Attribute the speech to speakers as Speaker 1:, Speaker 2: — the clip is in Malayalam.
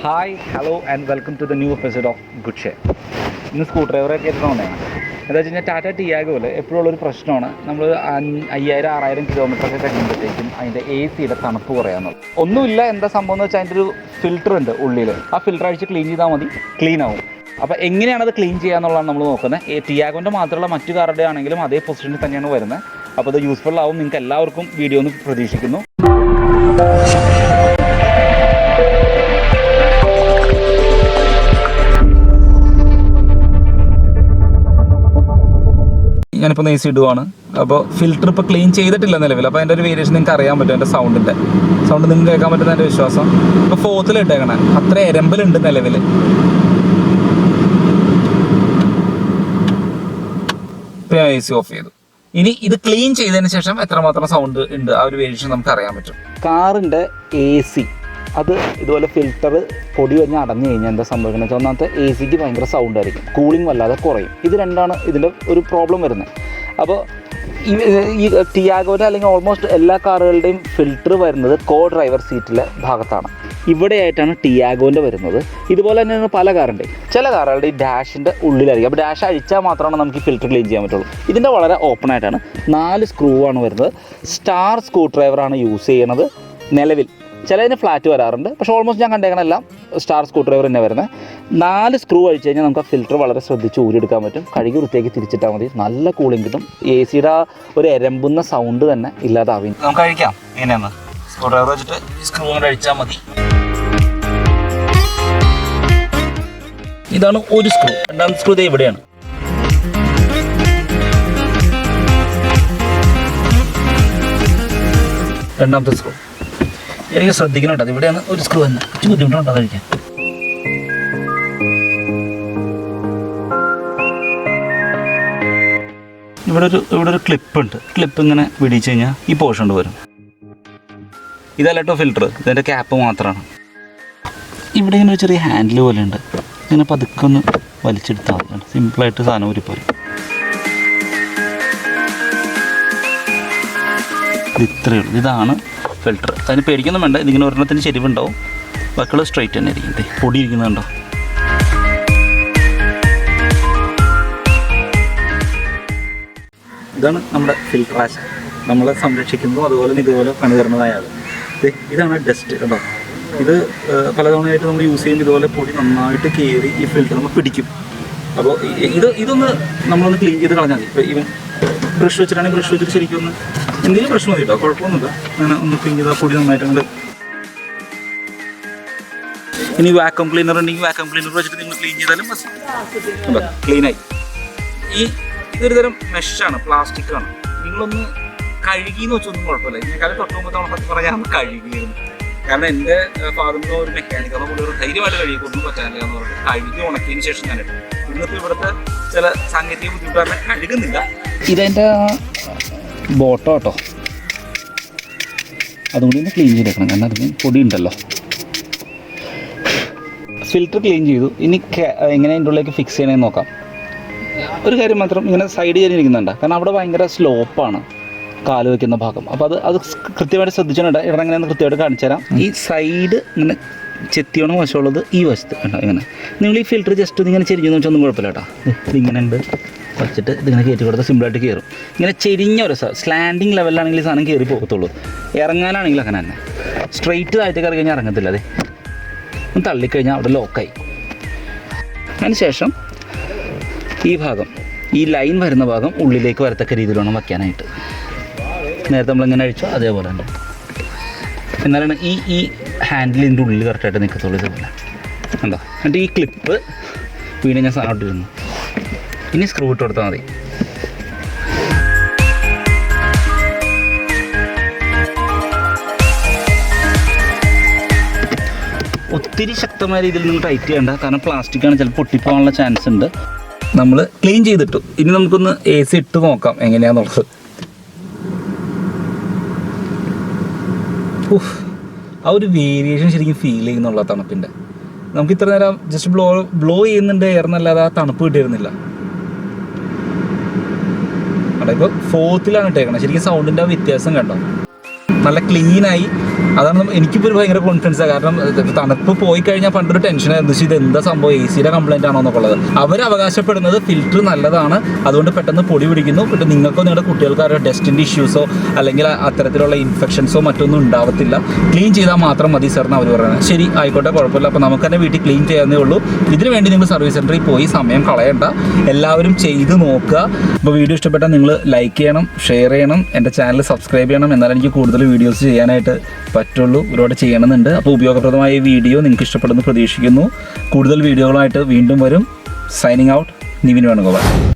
Speaker 1: Hi hello and welcome to the new episode of good share. ഇന്ന് സ്ക്രൂ ഡ്രൈവറൊക്കെ എത്തുന്നതുകൊണ്ടേ എന്താ വെച്ച് കഴിഞ്ഞാൽ ടാറ്റ ടിയാഗോയിൽ എപ്പോഴും ഉള്ളൊരു പ്രശ്നമാണ്. നമ്മൾ 5000-6000 കിലോമീറ്ററൊക്കെ കഴിയുമ്പോഴത്തേക്കും അതിൻ്റെ എ സിയുടെ തണുപ്പ് കുറയാന്നുള്ളത്. ഒന്നുമില്ല, എന്താ സംഭവം എന്ന് വെച്ചാൽ അതിൻ്റെ ഒരു ഫിൽറ്റർ ഉണ്ട് ഉള്ളിൽ. ആ ഫിൽറ്റർ അടിച്ച് ക്ലീൻ ചെയ്താൽ മതി, ക്ലീൻ ആവും. അപ്പോൾ എങ്ങനെയാണത് ക്ലീൻ ചെയ്യാന്നുള്ളതാണ് നമ്മൾ നോക്കുന്നത്. ടിയാഗോൻ്റെ മാത്രമല്ല മറ്റു കാറുടെ ആണെങ്കിലും അതേ പൊസിഷനിൽ തന്നെയാണ് വരുന്നത്. അപ്പോൾ അത് യൂസ്ഫുൾ ആവും നിങ്ങൾക്ക് എല്ലാവർക്കും വീഡിയോ എന്ന് പ്രതീക്ഷിക്കുന്നു. ഞാനിപ്പോൾ എ സി ഇടുവാണ്. അപ്പോൾ ഫിൽറ്റർ ഇപ്പോൾ ക്ലീൻ ചെയ്തിട്ടില്ല നിലവിൽ. അപ്പോൾ അതിൻ്റെ ഒരു വേരിയേഷൻ നിങ്ങൾക്ക് അറിയാൻ പറ്റും. എൻ്റെ സൗണ്ട് നിങ്ങൾക്ക് കേൾക്കാൻ പറ്റുന്ന എൻ്റെ വിശ്വാസം. ഇപ്പോൾ 4th ഇട്ടേക്കണേ, അത്ര എരമ്പലുണ്ട് നിലവിൽ. ഇപ്പോൾ ഞാൻ എ സി ഓഫ് ചെയ്തു. ഇനി ഇത് ക്ലീൻ ചെയ്തതിന് ശേഷം എത്രമാത്രം സൗണ്ട് ഉണ്ട് ആ ഒരു വേരിയേഷൻ നമുക്ക് അറിയാൻ പറ്റും. കാറിൻ്റെ എ സി അത് ഇതുപോലെ ഫിൽറ്റർ പൊടി കഴിഞ്ഞ് അടഞ്ഞു കഴിഞ്ഞാൽ എന്താ സംഭവിക്കുന്നത് വെച്ചാൽ ഒന്നാമത്തെ എ സിക്ക് ഭയങ്കര സൗണ്ട് ആയിരിക്കും, കൂളിംഗ് വല്ലാതെ കുറയും. ഇത് രണ്ടാണ് ഇതിൻ്റെ ഒരു പ്രോബ്ലം വരുന്നത്. അപ്പോൾ ഈ ടിയാഗോയുടെ അല്ലെങ്കിൽ ഓൾമോസ്റ്റ് എല്ലാ കാറുകളുടെയും ഫിൽറ്റർ വരുന്നത് കോ ഡ്രൈവർ സീറ്റിലെ ഭാഗത്താണ്. ഇവിടെയായിട്ടാണ് ടിയാഗോൻ്റെ വരുന്നത്. ഇതുപോലെ തന്നെയാണ് പല കാറിൻ്റെയും. ചില കാറുകളുടെ ഈ ഡാഷിൻ്റെ ഉള്ളിലായിരിക്കും. അപ്പോൾ ഡാഷ് അഴിച്ചാൽ മാത്രമാണ് നമുക്ക് ഈ ഫിൽറ്റർ ക്ലീൻ ചെയ്യാൻ പറ്റുള്ളൂ. ഇതിൻ്റെ വളരെ ഓപ്പൺ ആയിട്ടാണ്. 4 സ്ക്രൂ ആണ് വരുന്നത്. സ്റ്റാർ സ്ക്രൂ ഡ്രൈവറാണ് യൂസ് ചെയ്യണത് നിലവിൽ. ചിലതിന് ഫ്ലാറ്റ് വരാറുണ്ട്, പക്ഷേ ഓൾമോസ്റ്റ് ഞാൻ കണ്ടേക്കണെല്ലാം സ്റ്റാർ സ്ക്രൂ ഡ്രൈവർ തന്നെ വരുന്നത്. 4 സ്ക്രൂ അഴിച്ച് കഴിഞ്ഞാൽ നമുക്ക് ആ ഫിൽറ്റർ വളരെ ശ്രദ്ധിച്ച് ഊരിയെടുക്കാൻ പറ്റും. കഴുകി വൃത്തിയാക്കി തിരിച്ചിട്ടാൽ മതി, നല്ല കൂളിംഗ് കിട്ടും. എ സിയുടെ ഒരു എരമ്പുന്ന സൗണ്ട് തന്നെ ഇല്ലാതാവും. നമുക്ക് അഴിക്കാം. എങ്ങനെയാണ് സ്ക്രൂ ഡ്രൈവർ വെച്ചിട്ട് ഈ സ്ക്രൂ കൊണ്ട് അഴിച്ചാൽ മതി. ഇതാണ് ഒരു സ്ക്രൂ. രണ്ടാമത്തെ സ്ക്രൂ ഇത് ഇവിടെയാണ്. രണ്ടാമത്തെ സ്ക്രൂ എനിക്ക് ശ്രദ്ധിക്കുന്നുണ്ട്. അത് ഇവിടെയാണ് ഒരു സ്ക്രൂ തന്നെ. കുറച്ച് ബുദ്ധിമുട്ടുണ്ട് അത് കഴിക്കാൻ. ഇവിടെ ഒരു ക്ലിപ്പ് ഉണ്ട്. ക്ലിപ്പ് ഇങ്ങനെ പിടിച്ചു കഴിഞ്ഞാൽ ഈ പോർഷൻ കൊണ്ട് വരും. ഇതല്ല കേട്ടോ ഫിൽറ്റർ, ഇതിൻ്റെ ക്യാപ്പ് മാത്രമാണ്. ഇവിടെ ഇങ്ങനെ ഒരു ചെറിയ ഹാൻഡിൽ പോലെ ഉണ്ട്. ഇങ്ങനെ പതുക്കെ ഒന്ന് വലിച്ചെടുത്താൽ മതി. സിമ്പിളായിട്ട് സാധനം ഊരിപ്പോരും. ഇത്രയേ ഉള്ളൂ. ഇതാണ് ഫിൽറ്റർ. അതിന് പേടിക്കൊന്നും വേണ്ട. ഇതിങ്ങനെ ഒരെണ്ണത്തിന് ചെരിവുണ്ടാവും, ബാക്കിയുള്ള സ്ട്രൈറ്റ് തന്നെ ആയിരിക്കും. പൊടി ഇരിക്കുന്നുണ്ടോ? ഇതാണ് നമ്മുടെ ഫിൽറ്റർ ആശ. നമ്മളെ സംരക്ഷിക്കുന്നു, അതുപോലെ ഇതുപോലെ പണി തരുന്നതായ ആൾ. ഇതാണ് ഡസ്റ്റ് കേട്ടോ. ഇത് പലതവണയായിട്ട് നമ്മൾ യൂസ് ചെയ്യുമ്പോൾ ഇതുപോലെ പൊടി നന്നായിട്ട് കയറി ഈ ഫിൽറ്റർ നമ്മൾ പിടിക്കും. അപ്പോൾ ഇതൊന്ന് നമ്മളൊന്ന് ക്ലീൻ ചെയ്ത് കളഞ്ഞാൽ മതി. ഇപ്പോൾ ഈവൻ ബ്രഷ് വെച്ചിട്ടാണെങ്കിൽ ബ്രഷ് വെച്ചിട്ട് ശരിക്കും ഒന്ന് എന്തെങ്കിലും പ്രശ്നം മതി കേട്ടോ, കുഴപ്പമൊന്നുമില്ല. അങ്ങനെ ഒന്ന് ക്ലീൻ ചെയ്താൽ പൊടി നന്നായിട്ടുണ്ട്. ഇനി വാക്വം ക്ലീനർ ഉണ്ടെങ്കിൽ വാക്വം ക്ലീനർ വെച്ചിട്ട് നിങ്ങൾ ക്ലീൻ ചെയ്താലും മതി. ക്ലീനായി. ഇതൊരു തരം മെഷാണ്, പ്ലാസ്റ്റിക് ആണ്. നിങ്ങളൊന്ന് കഴുകിയെന്ന് വെച്ചൊന്നും കുഴപ്പമില്ല. ഇതിനേക്കാളും 9 തവണ സത്യം പറഞ്ഞാൽ നമ്മൾ കഴുകിയിരുന്നു. കാരണം എൻ്റെ ഫാദറിൻ്റെ ഒരു മെക്കാനിക് അതുകൊണ്ട് ഒരു ധൈര്യമായിട്ട് കഴുകിയൊന്നും പറ്റാനില്ല എന്ന് പറഞ്ഞിട്ട് കഴുകി ഉണക്കിയതിന് ശേഷം ഞാൻ ഇട്ടു. ഇന്നത്തെ ഇവിടുത്തെ ചില സാങ്കേതിക ബുദ്ധിമുട്ടാണ് കഴുകുന്നില്ല. ഇതെൻ്റെ ബോട്ടോ കേട്ടോ, അതും കൂടി ഒന്ന് ക്ലീൻ ചെയ്തേക്കണം. കാരണം അതിന് പൊടി ഉണ്ടല്ലോ. ഫിൽറ്റർ ക്ലീൻ ചെയ്തു. ഇനി എങ്ങനെ അതിൻ്റെ ഉള്ളിലേക്ക് ഫിക്സ് ചെയ്യണമെന്ന് നോക്കാം. ഒരു കാര്യം മാത്രം, ഇങ്ങനെ സൈഡ് ചെയ്തിരിക്കുന്നുണ്ട്. കാരണം അവിടെ ഭയങ്കര സ്ലോപ്പാണ് കാല് വയ്ക്കുന്ന ഭാഗം. അപ്പോൾ അത് കൃത്യമായിട്ട് ശ്രദ്ധിച്ചിട്ടുണ്ട്. ഇവിടെ എങ്ങനെയാണെന്ന് കൃത്യമായിട്ട് കാണിച്ചു തരാം. ഈ സൈഡ് ഇങ്ങനെ ചെത്തിയോണം വശമുള്ളത് ഈ വശത്ത് ഉണ്ടോ. ഇങ്ങനെ നിങ്ങൾ ഈ ഫിൽറ്റർ ജസ്റ്റ് ഇങ്ങനെ ചെരിഞ്ഞെന്ന് വെച്ചാൽ ഒന്നും കുഴപ്പമില്ല കേട്ടോ. ഇതിങ്ങനെ ഉണ്ട് വച്ചിട്ട് ഇതിങ്ങനെ കയറ്റി കൊടുത്താൽ സിമ്പിളായിട്ട് കയറും. ഇങ്ങനെ ചെരിഞ്ഞ ഒരു സ്ലാൻഡിങ് ലെവലിലാണെങ്കിൽ ഈ സാധനം കയറി പോകത്തുള്ളൂ. ഇറങ്ങാനാണെങ്കിൽ അങ്ങനെ തന്നെ. സ്ട്രെയിറ്റ് താഴത്തേക്ക് ഇറങ്ങി കഴിഞ്ഞാൽ ഇറങ്ങത്തില്ല. അതെ, ഒന്ന് തള്ളിക്കഴിഞ്ഞാൽ അവിടെ ലോക്കായി. അതിന് ശേഷം ഈ ഭാഗം, ഈ ലൈൻ വരുന്ന ഭാഗം ഉള്ളിലേക്ക് വരത്തക്ക രീതിയിൽ വേണം വയ്ക്കാനായിട്ട്. നേരത്തെ നമ്മളിങ്ങനെ അഴിച്ചോ അതേപോലെ ഉണ്ട്. എന്നാലാണ് ഈ ഹാൻഡിലിൻ്റെ ഉള്ളിൽ കറക്റ്റായിട്ട് നിൽക്കത്തുള്ളൂ. ഇതേപോലെ ഉണ്ടോ. എന്നിട്ട് ഈ ക്ലിപ്പ് വീണ്ടും ഞാൻ സാധനം ഇട്ടിരുന്നു. ഇനി സ്ക്രൂ ഇട്ട് കൊടുത്താൽ മതി. ഒത്തിരി ശക്തമായ രീതിയിൽ നിങ്ങൾ ടൈറ്റ് ചെയ്യേണ്ട, കാരണം പ്ലാസ്റ്റിക്കാണ്, ചിലപ്പോൾ പൊട്ടിപ്പോകാനുള്ള ചാൻസ് ഉണ്ട്. നമ്മൾ ക്ലീൻ ചെയ്തിട്ടു. ഇനി നമുക്കൊന്ന് എ സി ഇട്ട് നോക്കാം എങ്ങനെയാണെന്നുള്ളത്. ആ ഒരു വേരിയേഷൻ ശരിക്കും ഫീൽ ചെയ്യുന്നുള്ള തണുപ്പിൻ്റെ. നമുക്ക് ഇത്ര നേരം ജസ്റ്റ് ബ്ലോ ചെയ്യുന്നുണ്ട് എയർ എന്നല്ലാതെ ആ തണുപ്പ് കിട്ടിയിരുന്നില്ല. അവിടെ ഇപ്പോൾ 4th ഇട്ടേക്കണം. ശരിക്കും സൗണ്ടിൻ്റെ വ്യത്യാസം കണ്ടോ. നല്ല ക്ലീനായി അതാണ് എനിക്കിപ്പോൾ ഒരു ഭയങ്കര കോൺഫിഡൻസാണ്. കാരണം തണുപ്പ് പോയി കഴിഞ്ഞാൽ പണ്ടൊരു ടെൻഷനായിരുന്നു, ഇത് എന്താ സംഭവം എ സിയുടെ കംപ്ലൈൻറ്റ് ആണോ എന്നൊക്കെ ഉള്ളത്. അവർ അവകാശപ്പെടുന്നത് ഫിൽറ്റർ നല്ലതാണ്, അതുകൊണ്ട് പെട്ടെന്ന് പൊടി പിടിക്കുന്നു, പിന്നെ നിങ്ങൾക്കോ നിങ്ങളുടെ കുട്ടികൾക്കോ ഡസ്റ്റിൻ്റെ ഇഷ്യൂസോ അല്ലെങ്കിൽ അത്തരത്തിലുള്ള ഇൻഫെക്ഷൻസോ മറ്റൊന്നും ഉണ്ടാവത്തില്ല, ക്ലീൻ ചെയ്താൽ മാത്രം മതി സാർ എന്ന് അവർ പറയുന്നത്. ശരി, ആയിക്കോട്ടെ, കുഴപ്പമില്ല. അപ്പോൾ നമുക്ക് തന്നെ വീട്ടിൽ ക്ലീൻ ചെയ്യാവുന്നേ ഉള്ളൂ. ഇതിനു വേണ്ടി നിങ്ങൾ സർവീസ് സെൻറ്ററിൽ പോയി സമയം കളയണ്ട, എല്ലാവരും ചെയ്ത് നോക്കുക. അപ്പോൾ വീഡിയോ ഇഷ്ടപ്പെട്ടാൽ നിങ്ങൾ ലൈക്ക് ചെയ്യണം, ഷെയർ ചെയ്യണം, എൻ്റെ ചാനൽ സബ്സ്ക്രൈബ് ചെയ്യണം. എന്നാലും എനിക്ക് കൂടുതൽ വീഡിയോസ് ചെയ്യാനായിട്ട് പറ്റുള്ളൂ, ഒരുപാട് ചെയ്യണമെന്നുണ്ട്. അപ്പോൾ ഉപയോഗപ്രദമായ ഈ വീഡിയോ നിങ്ങൾക്ക് ഇഷ്ടപ്പെടുന്നു പ്രതീക്ഷിക്കുന്നു. കൂടുതൽ വീഡിയോകളായിട്ട് വീണ്ടും വരും. Signing out, Nivin Venugopal.